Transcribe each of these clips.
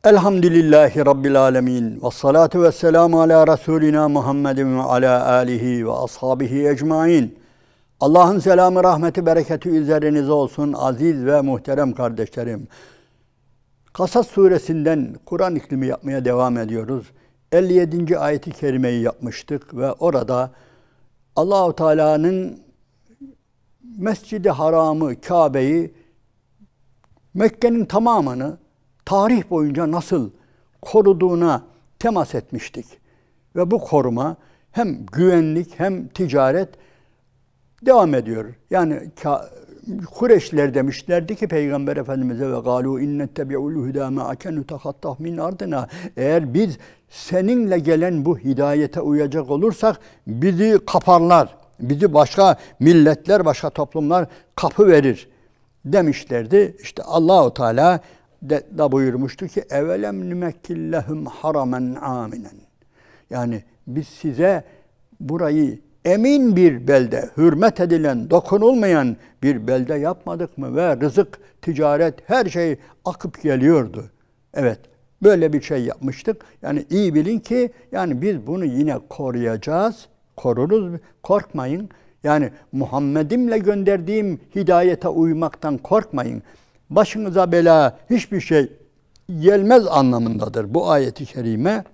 Elhamdülillahi Rabbil alemin. Ve salatu ve selamu ala Resulina Muhammedin ve ala alihi ve ashabihi ecmain. Allah'ın selamı, rahmeti, bereketi üzerinize olsun aziz ve muhterem kardeşlerim. Kasas suresinden Kur'an iklimi yapmaya devam ediyoruz. 57. ayeti kerimeyi yapmıştık ve orada Allah-u Teala'nın Mescid-i Haram'ı, Kabe'yi, Mekke'nin tamamını tarih boyunca nasıl koruduğuna temas etmiştik. Ve bu koruma hem güvenlik hem ticaret devam ediyor. Yani Kureyşliler demişlerdi ki Peygamber Efendimiz'e ve galu innettebi'ul huda ma'ake nutahattah min ardına. Eğer biz seninle gelen bu hidayete uyacak olursak bizi kaparlar. Bizi başka milletler, başka toplumlar kapı verir demişlerdi. İşte Allahu Teala da buyurmuştu ki evelem nümekkillehum haramen aminen. Yani biz size burayı emin bir belde, hürmet edilen, dokunulmayan bir belde yapmadık mı? Ve rızık, ticaret, her şey akıp geliyordu. Evet, böyle bir şey yapmıştık. Yani iyi bilin ki yani biz bunu yine koruyacağız, koruruz, korkmayın. Yani Muhammed'imle gönderdiğim hidayete uymaktan korkmayın. Başınıza bela hiçbir şey gelmez anlamındadır bu ayeti kerime.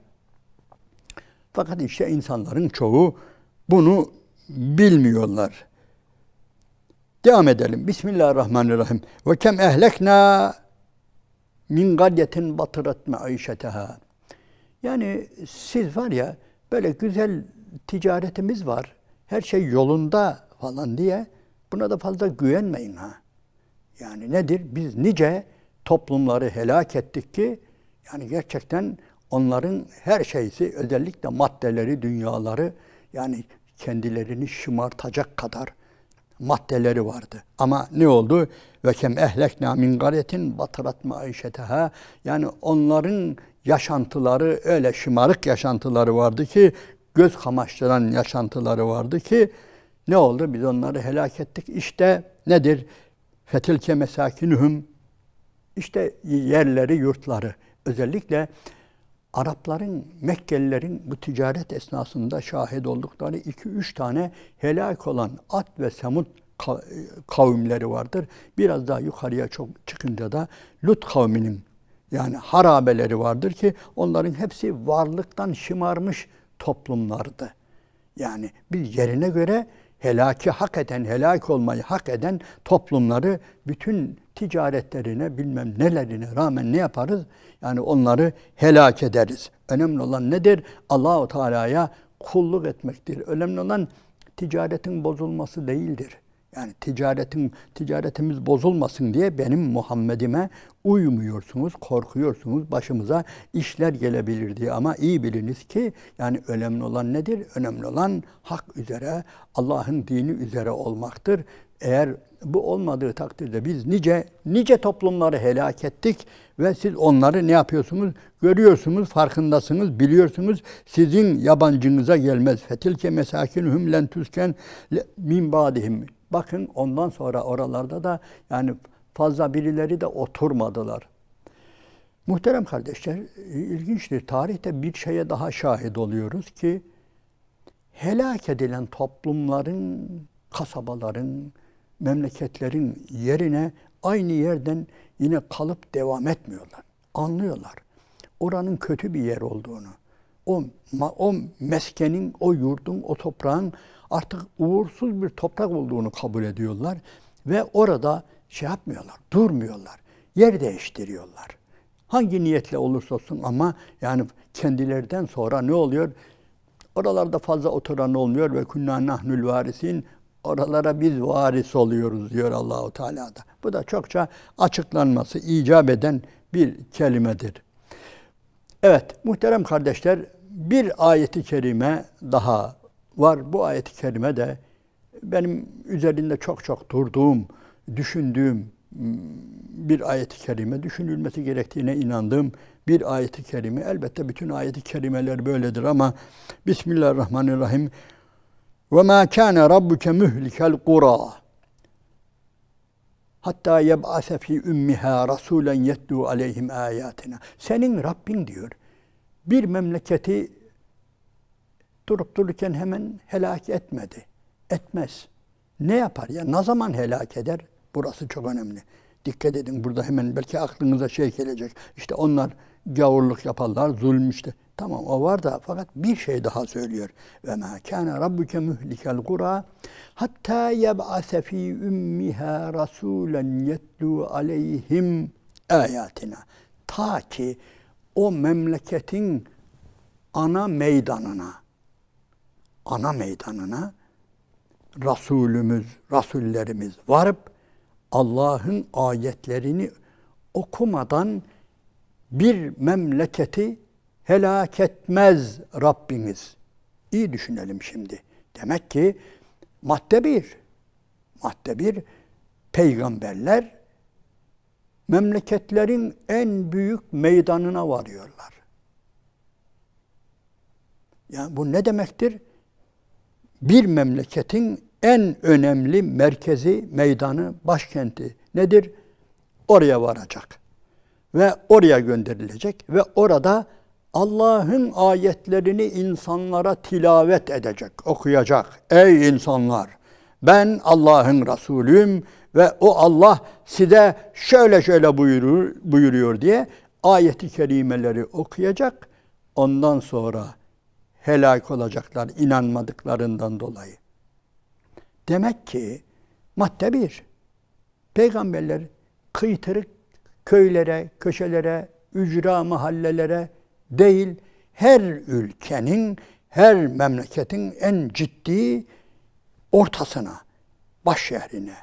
Fakat işte insanların çoğu bunu bilmiyorlar. Devam edelim. Bismillahirrahmanirrahim. Ve kem ehlekna min qaryetin batırat maişeteha. Yani siz var ya böyle güzel ticaretimiz var. Her şey yolunda falan diye buna da fazla güvenmeyin ha. Yani nedir? Biz nice toplumları helak ettik ki yani gerçekten onların her şeysi, özellikle maddeleri, dünyaları yani kendilerini şımartacak kadar maddeleri vardı. Ama ne oldu? Ve kem ehlekna min qaryetin batırat maişeteha. Yani onların yaşantıları öyle şımarık yaşantıları vardı ki, göz kamaştıran yaşantıları vardı ki ne oldu? Biz onları helak ettik. İşte nedir? Fetilke mesakinuhum. İşte yerleri, yurtları. Özellikle Arapların, Mekkelilerin bu ticaret esnasında şahit oldukları 2-3 tane helak olan Ad ve Semud kavimleri vardır. Biraz daha yukarıya çok çıkınca da Lut kavminin yani harabeleri vardır ki onların hepsi varlıktan şımarmış toplumlardı. Yani biz yerine göre helaki hak eden, helak olmayı hak eden toplumları bütün ticaretlerine, bilmem nelerine rağmen ne yaparız? Yani onları helak ederiz. Önemli olan nedir? Allah-u Teala'ya kulluk etmektir. Önemli olan ticaretin bozulması değildir. Yani ticaretimiz bozulmasın diye benim Muhammed'ime uymuyorsunuz, korkuyorsunuz, başımıza işler gelebilir diye. Ama iyi biliniz ki yani önemli olan nedir? Önemli olan hak üzere, Allah'ın dini üzere olmaktır. Eğer bu olmadığı takdirde biz nice toplumları helak ettik ve siz onları ne yapıyorsunuz? Görüyorsunuz, farkındasınız, biliyorsunuz. Sizin yabancınıza gelmez. Fetilke mesakinuhum len tusken min ba'dihim. Bakın ondan sonra oralarda da yani fazla birileri de oturmadılar. Muhterem kardeşler, ilginçtir. Tarihte bir şeye daha şahit oluyoruz ki helak edilen toplumların, kasabaların, memleketlerin yerine aynı yerden yine kalıp devam etmiyorlar. Anlıyorlar. Oranın kötü bir yer olduğunu. O meskenin, o yurdun, o toprağın artık uğursuz bir toprak olduğunu kabul ediyorlar. Ve orada şey yapmıyorlar, durmuyorlar. Yer değiştiriyorlar. Hangi niyetle olursa olsun ama yani kendilerinden sonra ne oluyor? Oralarda fazla oturan olmuyor ve kunna nahnul varisin. Oralara biz varis oluyoruz diyor Allahu Teala'da. Bu da çokça açıklanması icap eden bir kelimedir. Evet muhterem kardeşler, bir ayeti kerime daha var. Bu ayeti kerime de benim üzerinde çok durduğum, düşündüğüm bir ayeti kerime, düşünülmesi gerektiğine inandığım bir ayeti kerime. Elbette bütün ayeti kerimeler böyledir ama Bismillahirrahmanirrahim. وَمَا كَانَ رَبُّكَ مُهْلِكَ الْقُرَى. hatta yeb'ase fi ummiha rasulen yetlu aleyhim ayatina. Senin Rabbin diyor, bir memleketi durup dururken hemen helak etmedi. Etmez. Ne yapar ya? Ne zaman helak eder? Burası çok önemli. Dikkat edin, burada hemen belki aklınıza şey gelecek. İşte onlar gavurluk yaparlar, zulüm işte. Tamam, o var da fakat bir şey daha söylüyor. Ve ma kana rabbuke muhlikel kura hatta yeb'ase fi ummiha rasulen yetlu aleyhim ayatina. Ta ki o memleketin ana meydanına rasullerimiz varıp Allah'ın ayetlerini okumadan bir memleketi helak etmez Rabbimiz. İyi düşünelim şimdi. Demek ki madde bir, peygamberler memleketlerin en büyük meydanına varıyorlar. Yani bu ne demektir? Bir memleketin en önemli merkezi, meydanı, başkenti nedir? Oraya varacak. Ve oraya gönderilecek ve orada Allah'ın ayetlerini insanlara tilavet edecek, okuyacak. Ey insanlar! Ben Allah'ın Resulüyüm ve o Allah size şöyle şöyle buyuruyor diye ayet-i kerimeleri okuyacak. Ondan sonra helak olacaklar inanmadıklarından dolayı. Demek ki madde bir, peygamberler kıytırık köylere, köşelere, ücra mahallelere değil, her ülkenin, her memleketin en ciddi ortasına, baş şehrine,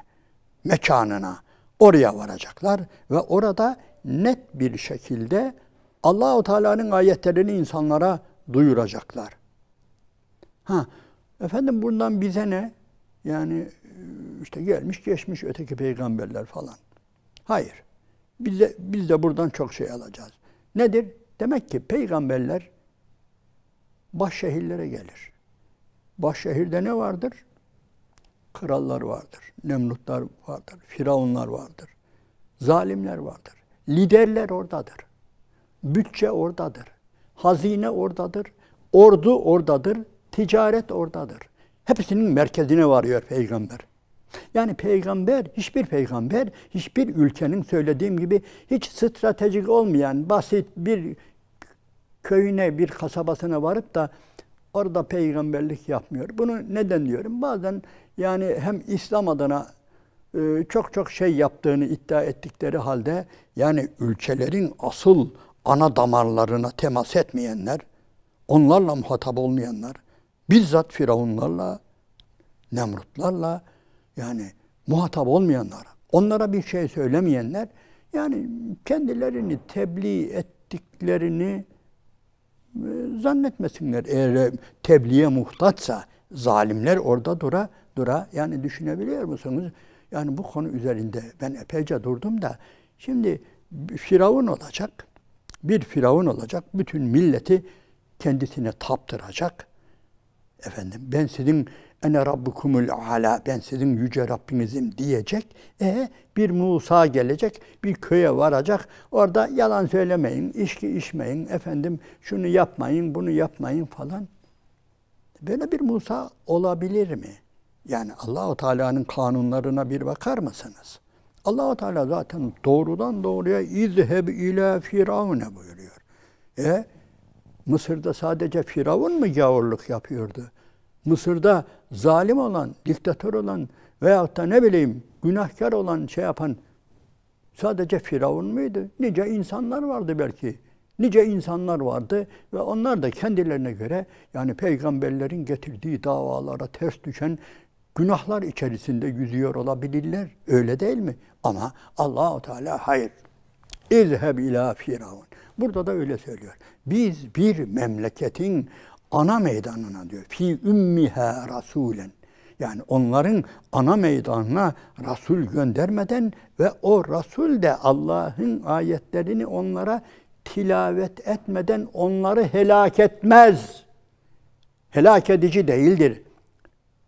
mekanına, oraya varacaklar ve orada net bir şekilde Allah-u Teala'nın ayetlerini insanlara duyuracaklar. Efendim bundan bize ne? Yani işte gelmiş geçmiş öteki peygamberler falan. Hayır. Biz de buradan çok şey alacağız. Nedir? Demek ki peygamberler baş şehirlere gelir. Baş şehirde ne vardır? Krallar vardır, Nemrutlar vardır, Firavunlar vardır, zalimler vardır. Liderler oradadır. Bütçe oradadır. Hazine oradadır. Ordu oradadır. Ticaret oradadır. Hepsinin merkezine varıyor peygamber. Yani hiçbir peygamber, hiçbir ülkenin söylediğim gibi hiç stratejik olmayan basit bir köyüne, bir kasabasına varıp da orada peygamberlik yapmıyor. Bunu neden diyorum? Bazen yani hem İslam adına çok şey yaptığını iddia ettikleri halde yani ülkelerin asıl ana damarlarına temas etmeyenler, onlarla muhatap olmayanlar, bizzat Firavunlarla, Nemrutlarla yani muhatap olmayanlar, onlara bir şey söylemeyenler, yani kendilerini tebliğ ettiklerini zannetmesinler. Eğer tebliğe muhtaçsa zalimler orada dura. Yani düşünebiliyor musunuz? Yani bu konu üzerinde ben epeyce durdum da şimdi Firavun olacak. Bir Firavun olacak. Bütün milleti kendisine taptıracak. Efendim ben sizin ene rabbukumul ala, ben sizin yüce Rabbinizim diyecek. Bir Musa gelecek, bir köye varacak. Orada yalan söylemeyin, içki içmeyin, efendim şunu yapmayın, bunu yapmayın falan. Böyle bir Musa olabilir mi? Yani Allah-u Teala'nın kanunlarına bir bakar mısınız? Allah-u Teala zaten doğrudan doğruya izheb ila firavune buyuruyor. Mısır'da sadece Firavun mu gavurluk yapıyordu? Mısır'da zalim olan, diktatör olan veyahut da ne bileyim günahkar olan şey yapan sadece Firavun muydu? Nice insanlar vardı belki. Nice insanlar vardı ve onlar da kendilerine göre yani peygamberlerin getirdiği davalara ters düşen günahlar içerisinde yüzüyor olabilirler. Öyle değil mi? Ama Allah-u Teala hayır. İzheb ila firavun. Burada da öyle söylüyor. Biz bir memleketin ana meydanına diyor. Fi ummiha rasulen. Yani onların ana meydanına Resul göndermeden ve o Resul de Allah'ın ayetlerini onlara tilavet etmeden onları helak etmez. Helak edici değildir.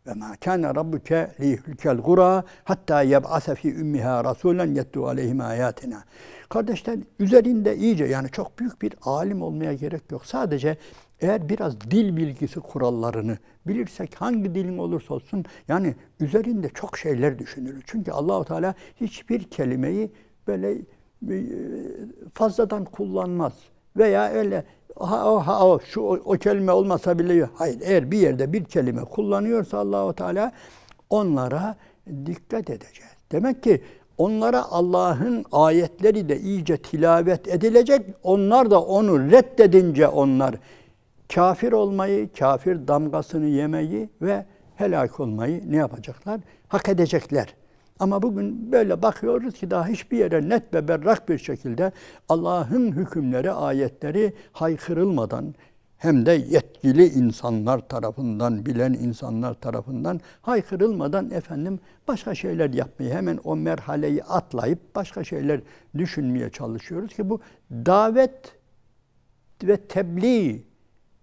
Ve ma kana rabbuke liyuhlikel gura hatta yeb'ase fi ummiha rasulen yetlu aleyhim ayatina. Kardeşler, üzerinde iyice, yani çok büyük bir alim olmaya gerek yok. Sadece eğer biraz dil bilgisi kurallarını bilirsek, hangi dilin olursa olsun, yani üzerinde çok şeyler düşünürüz. Çünkü Allahu Teala hiçbir kelimeyi böyle fazladan kullanmaz. Veya öyle o kelime olmasa bile, hayır, eğer bir yerde bir kelime kullanıyorsa Allahu Teala, onlara dikkat edeceğiz. Demek ki onlara Allah'ın ayetleri de iyice tilavet edilecek. Onlar da onu reddedince onlar kafir olmayı, kafir damgasını yemeyi ve helak olmayı ne yapacaklar? Hak edecekler. Ama bugün böyle bakıyoruz ki daha hiçbir yere net ve berrak bir şekilde Allah'ın hükümleri, ayetleri haykırılmadan, hem de yetkili insanlar tarafından, bilen insanlar tarafından haykırılmadan başka şeyler yapmayı, hemen o merhaleyi atlayıp başka şeyler düşünmeye çalışıyoruz ki bu davet ve tebliğ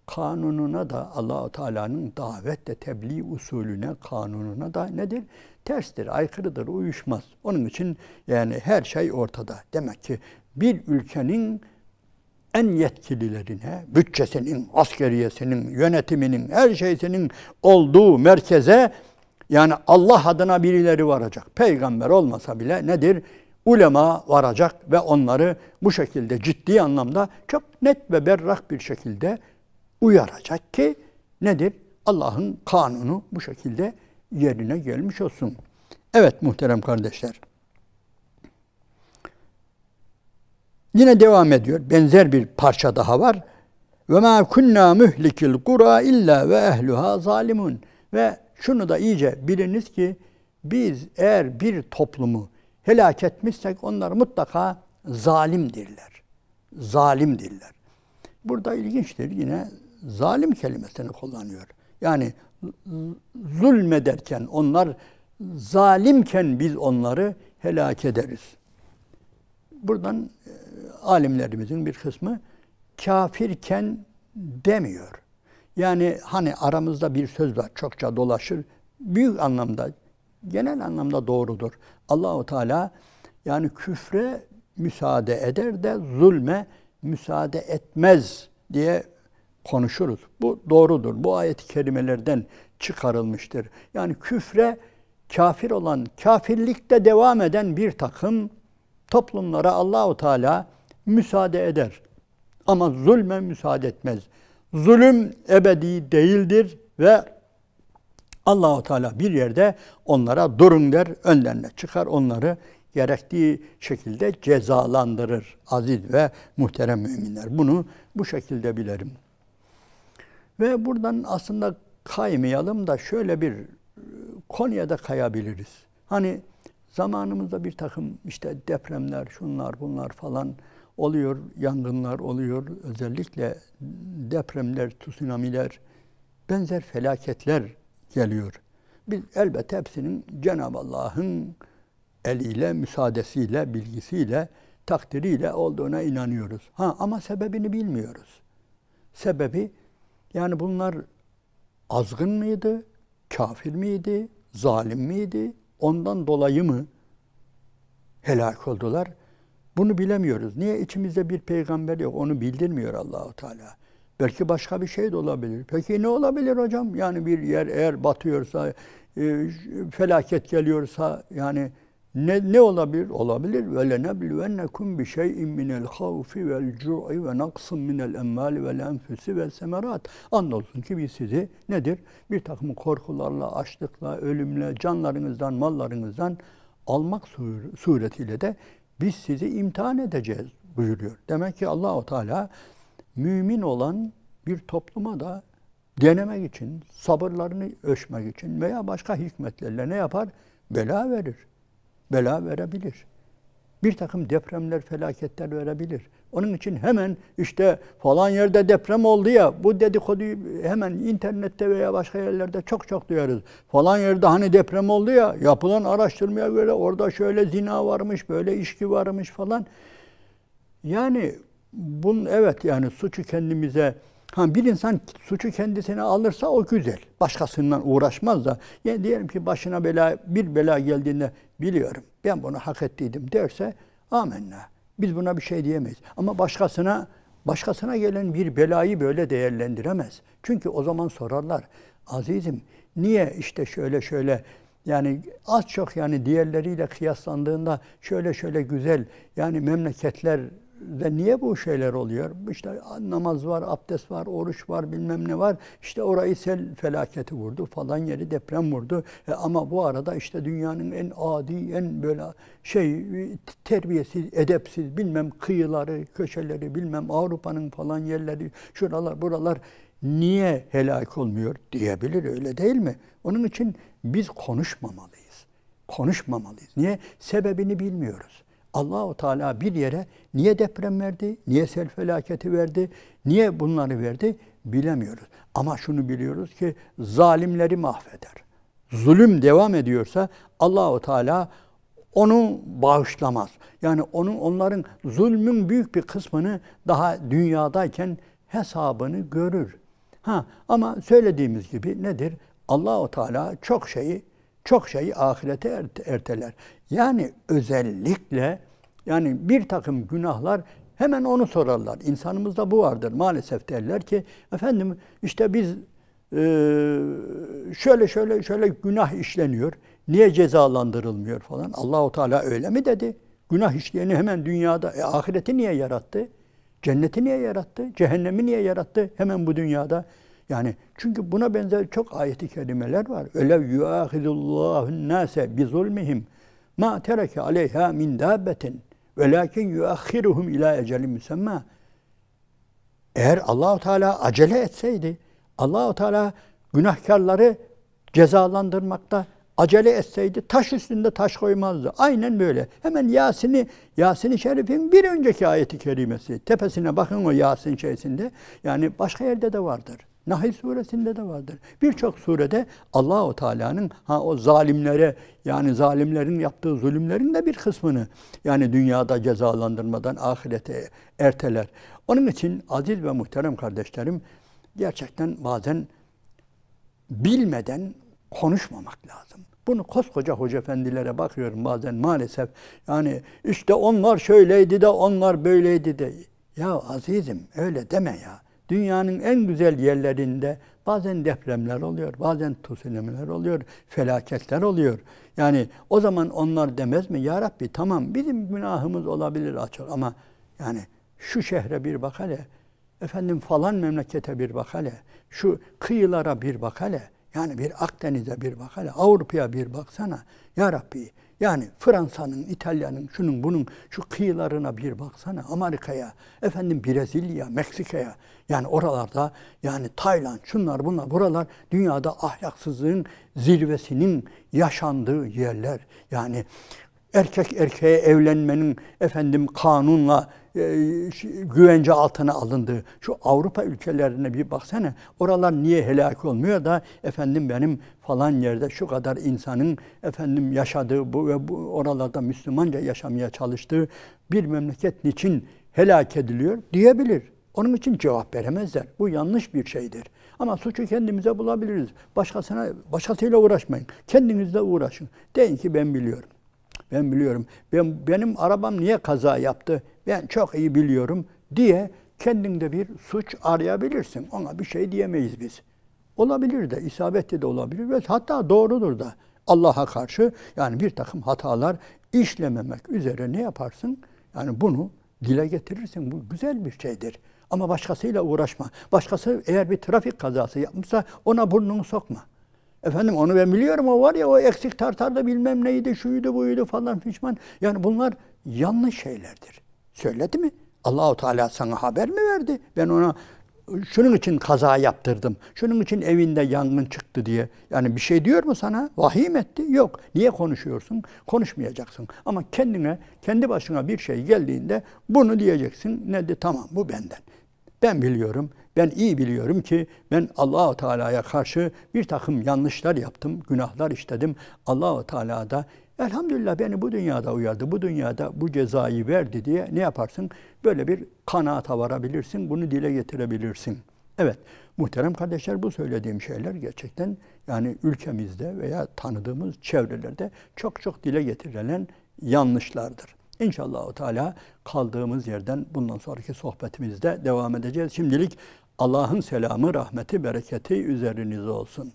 kanununa da, Allah-u Teala'nın davet ve tebliğ usulüne, kanununa da nedir? Terstir, aykırıdır, uyuşmaz. Onun için yani her şey ortada. Demek ki bir ülkenin en yetkililerine, bütçesinin, askeriyesinin, yönetiminin, her şeysinin olduğu merkeze, yani Allah adına birileri varacak. Peygamber olmasa bile nedir? Ulema varacak ve onları bu şekilde ciddi anlamda çok net ve berrak bir şekilde uyaracak ki nedir? Allah'ın kanunu bu şekilde yerine gelmiş olsun. Evet muhterem kardeşler. Yine devam ediyor. Benzer bir parça daha var. Ve ma kunna muhlikil kura illa ve ehluha zalimun. Ve şunu da iyice biliniz ki biz eğer bir toplumu helak etmişsek onlar mutlaka zalimdirler. Zalimdirler. Burada ilginçtir, yine zalim kelimesini kullanıyor. Yani zulmederken, onlar zalimken biz onları helak ederiz. Buradan alimlerimizin bir kısmı kafirken demiyor. Yani hani aramızda bir söz var, çokça dolaşır. Büyük anlamda, genel anlamda doğrudur. Allahu Teala yani küfre müsaade eder de zulme müsaade etmez diye konuşuruz. Bu doğrudur. Bu ayet-i kerimelerden çıkarılmıştır. Yani küfre kafir olan, kafirlikte devam eden bir takım toplumlara Allahu Teala müsaade eder. Ama zulme müsaade etmez. Zulüm ebedi değildir ve Allahu Teala bir yerde onlara durun der, önlerine çıkar, onları gerektiği şekilde cezalandırır. Aziz ve muhterem müminler. Bunu bu şekilde bilelim. Ve buradan aslında kaymayalım da şöyle bir konuya da kayabiliriz. Hani zamanımızda bir takım işte depremler, şunlar bunlar falan oluyor, yangınlar oluyor. Özellikle depremler, tsunamiler, benzer felaketler geliyor. Biz elbette hepsinin Cenab-ı Allah'ın eliyle, müsaadesiyle, bilgisiyle, takdiriyle olduğuna inanıyoruz. Ama sebebini bilmiyoruz. Sebebi, yani bunlar azgın mıydı, kafir miydi, zalim miydi? Ondan dolayı mı helak oldular? Bunu bilemiyoruz. Niye? İçimizde bir peygamber yok. Onu bildirmiyor Allah-u Teala. Belki başka bir şey de olabilir. Peki ne olabilir hocam? Yani bir yer eğer batıyorsa, felaket geliyorsa, yani ne olabilir? Olabilir. Ve lenebluvennekum bi şey'in minel havfi vel cu'i ve naqsın minel emmali vel enfusi vel semerat. Andolsun ki biz sizi nedir? Bir takım korkularla, açlıkla, ölümle, canlarınızdan, mallarınızdan almak suretiyle de biz sizi imtihan edeceğiz buyuruyor. Demek ki Allah-u Teala mümin olan bir topluma da denemek için, sabırlarını ölçmek için veya başka hikmetlerle ne yapar? Bela verir. Bela verebilir. Bir takım depremler, felaketler verebilir. Onun için hemen işte falan yerde deprem oldu ya, bu dedikoduyu hemen internette veya başka yerlerde çok duyarız. Falan yerde hani deprem oldu ya, yapılan araştırmaya göre orada şöyle zina varmış, böyle içki varmış falan. Yani bunun evet, yani suçu kendimize Ha, bir insan suçu kendisine alırsa o güzel. Başkasından uğraşmaz da. Yani diyelim ki başına bir bela geldiğinde biliyorum ben bunu hak ettiydim derse amenna. Biz buna bir şey diyemeyiz. Ama başkasına gelen bir belayı böyle değerlendiremez. Çünkü o zaman sorarlar. Azizim niye işte şöyle yani az çok yani diğerleriyle kıyaslandığında şöyle güzel yani memleketlerde niye bu şeyler oluyor? İşte namaz var, abdest var, oruç var, bilmem ne var. İşte orayı sel felaketi vurdu, falan yeri deprem vurdu. Ama bu arada işte dünyanın en adi, en böyle terbiyesiz, edepsiz bilmem kıyıları, köşeleri, bilmem Avrupa'nın falan yerleri, şuralar, buralar niye helak olmuyor diyebilir, öyle değil mi? Onun için biz konuşmamalıyız. Konuşmamalıyız. Niye? Sebebini bilmiyoruz. Allah-u Teala bir yere niye deprem verdi, niye sel felaketi verdi, niye bunları verdi bilemiyoruz. Ama şunu biliyoruz ki zalimleri mahveder. Zulüm devam ediyorsa Allah-u Teala onu bağışlamaz. Yani onların zulmün büyük bir kısmını daha dünyadayken hesabını görür. Ama söylediğimiz gibi nedir? Allah-u Teala çok şeyi ahirete erteler. Yani özellikle yani bir takım günahlar hemen onu sorarlar. İnsanımızda bu vardır. Maalesef derler ki efendim işte biz şöyle günah işleniyor. Niye cezalandırılmıyor falan. Allah-u Teala öyle mi dedi? Günah işleyeni hemen dünyada, ahireti niye yarattı? Cenneti niye yarattı? Cehennemi niye yarattı? Hemen bu dünyada. Yani çünkü buna benzer çok ayet-i kerimeler var. Ölev yuâhidullâhun nâse bizulmihim mâ tereke aleyhâ min dâbbetin velâkin yuâkhiruhum ilâ ecelin müsemmâ. Eğer Allah-u Teala acele etseydi, Allah-u Teala günahkarları cezalandırmakta acele etseydi taş üstünde taş koymazdı. Aynen böyle. Hemen Yasin-i Şerif'in bir önceki ayeti kerimesi. Tepesine bakın o Yasin şeysinde. Yani başka yerde de vardır. Nahl suresinde de vardır. Birçok surede Allah-u Teala'nın o zalimlere yani zalimlerin yaptığı zulümlerin de bir kısmını yani dünyada cezalandırmadan ahirete erteler. Onun için aziz ve muhterem kardeşlerim gerçekten bazen bilmeden konuşmamak lazım. Bunu koskoca hoca efendilere bakıyorum bazen maalesef. Yani işte onlar şöyleydi de onlar böyleydi de. Ya azizim öyle deme ya. Dünyanın en güzel yerlerinde bazen depremler oluyor, bazen tsunamiler oluyor, felaketler oluyor. Yani o zaman onlar demez mi? Ya Rabbi tamam bizim günahımız olabilir açık ama yani şu şehre bir bak hele, efendim falan memlekete bir bak hele, şu kıyılara bir bak hele, yani bir Akdeniz'e bir bak hele, Avrupa'ya bir baksana. Ya Rabbi yani Fransa'nın, İtalya'nın, şunun bunun şu kıyılarına bir baksana. Amerika'ya, efendim Brezilya, Meksika'ya. Yani oralarda yani Tayland, şunlar bunlar, buralar dünyada ahlaksızlığın zirvesinin yaşandığı yerler. Yani erkek erkeğe evlenmenin efendim kanunla güvence altına alındığı şu Avrupa ülkelerine bir baksana. Oralar niye helak olmuyor da efendim benim falan yerde şu kadar insanın efendim yaşadığı bu oralarda Müslümanca yaşamaya çalıştığı bir memleket niçin helak ediliyor diyebilir. Onun için cevap veremezler. Bu yanlış bir şeydir. Ama suçu kendimize bulabiliriz. Başkasıyla uğraşmayın. Kendinizle uğraşın. Deyin ki ben biliyorum. Ben biliyorum. Benim arabam niye kaza yaptı? Ben çok iyi biliyorum diye kendinde bir suç arayabilirsin. Ona bir şey diyemeyiz biz. Olabilir de, isabetli de olabilir ve hatta doğrudur da. Allah'a karşı yani bir takım hatalar işlememek üzere ne yaparsın? Yani bunu dile getirirsin. Bu güzel bir şeydir. Ama başkasıyla uğraşma. Başkası eğer bir trafik kazası yapmışsa ona burnunu sokma. Efendim onu ben biliyorum, o var ya o eksik tartarda bilmem neydi, şuydu buydu falan fişman. Yani bunlar yanlış şeylerdir. Söyledi mi? Allahu Teala sana haber mi verdi? Ben ona şunun için kaza yaptırdım, şunun için evinde yangın çıktı diye. Yani bir şey diyor mu sana? Vahiy mi etti? Yok. Niye konuşuyorsun? Konuşmayacaksın. Ama kendi başına bir şey geldiğinde bunu diyeceksin. Ne de tamam bu benden. Ben biliyorum, ben iyi biliyorum ki ben Allah-u Teala'ya karşı bir takım yanlışlar yaptım, günahlar işledim. Allah-u Teala da elhamdülillah beni bu dünyada uyardı, bu dünyada bu cezayı verdi diye ne yaparsın? Böyle bir kanaata varabilirsin, bunu dile getirebilirsin. Evet, muhterem kardeşler, bu söylediğim şeyler gerçekten yani ülkemizde veya tanıdığımız çevrelerde çok çok dile getirilen yanlışlardır. İnşallah Teala kaldığımız yerden bundan sonraki sohbetimizde devam edeceğiz. Şimdilik Allah'ın selamı, rahmeti, bereketi üzerinize olsun.